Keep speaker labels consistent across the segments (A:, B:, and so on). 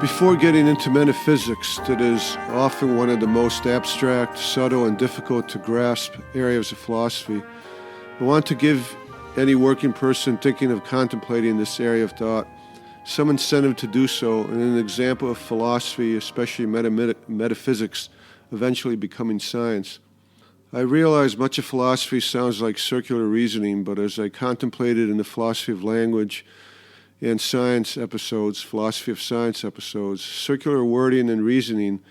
A: Before getting into metaphysics, that is often one of the most abstract, subtle, and difficult to grasp areas of philosophy, I want to give any working person thinking of contemplating this area of thought some incentive to do so, and an example of philosophy, especially metaphysics, eventually becoming science. I realize much of philosophy sounds like circular reasoning, but as I contemplated in the philosophy of language and science episodes, philosophy of science episodes, circular wording and reasoning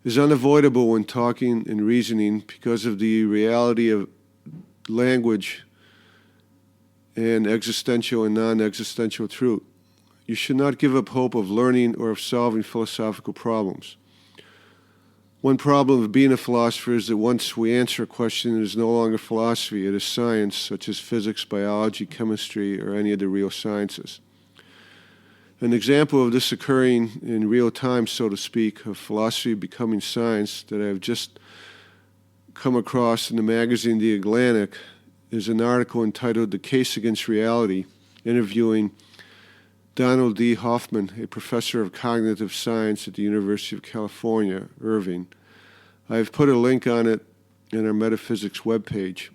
A: is unavoidable when talking and reasoning because of the reality of language and existential and non-existential truth. You should not give up hope of learning or of solving philosophical problems. One problem of being a philosopher is that once we answer a question, it is no longer philosophy, it is science, such as physics, biology, chemistry, or any of the real sciences. An example of this occurring in real time, so to speak, of philosophy becoming science that I have just come across in the magazine The Atlantic is an article entitled "The Case Against Reality," interviewing Donald D. Hoffman, a professor of cognitive science at the University of California, Irvine. I've put a link on it in our Metaphysics webpage.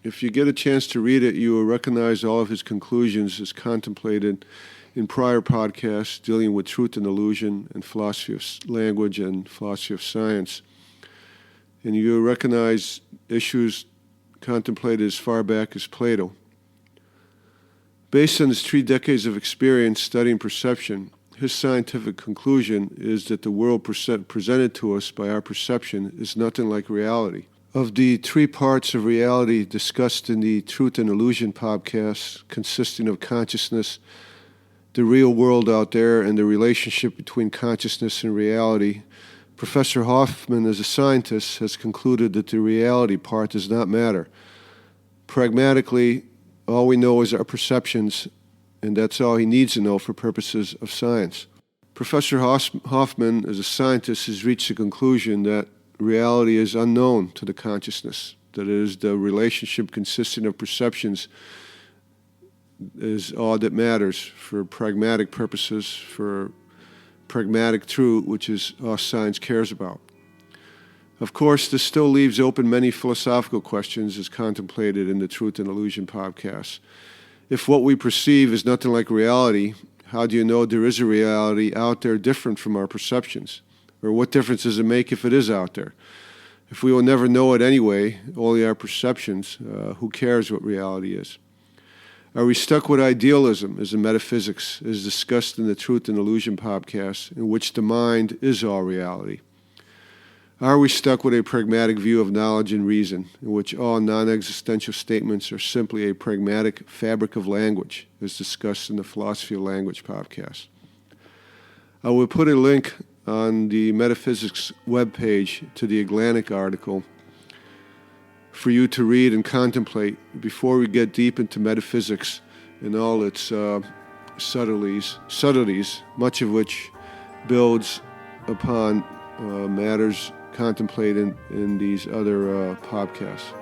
A: If you get a chance to read it, you will recognize all of his conclusions as contemplated in prior podcasts dealing with truth and illusion and philosophy of language and philosophy of science. And you will recognize issues contemplated as far back as Plato. Based on his 3 decades of experience studying perception, his scientific conclusion is that the world presented to us by our perception is nothing like reality. Of the 3 parts of reality discussed in the Truth and Illusion podcast, consisting of consciousness, the real world out there, and the relationship between consciousness and reality, Professor Hoffman, as a scientist, has concluded that the reality part does not matter. Pragmatically, all we know is our perceptions, and that's all he needs to know for purposes of science. Professor Hoffman, as a scientist, has reached the conclusion that reality is unknown to the consciousness, that it is the relationship consisting of perceptions is all that matters for pragmatic purposes, for pragmatic truth, which is all science cares about. Of course, this still leaves open many philosophical questions as contemplated in the Truth and Illusion podcast. If what we perceive is nothing like reality, how do you know there is a reality out there different from our perceptions? Or what difference does it make if it is out there? If we will never know it anyway, only our perceptions, who cares what reality is? Are we stuck with idealism as in metaphysics, as discussed in the Truth and Illusion podcast, in which the mind is all reality? Are we stuck with a pragmatic view of knowledge and reason, in which all non-existential statements are simply a pragmatic fabric of language, as discussed in the Philosophy of Language podcast? I will put a link on the Metaphysics webpage to the Atlantic article for you to read and contemplate before we get deep into metaphysics and all its subtleties, much of which builds upon matters contemplated in these other podcasts.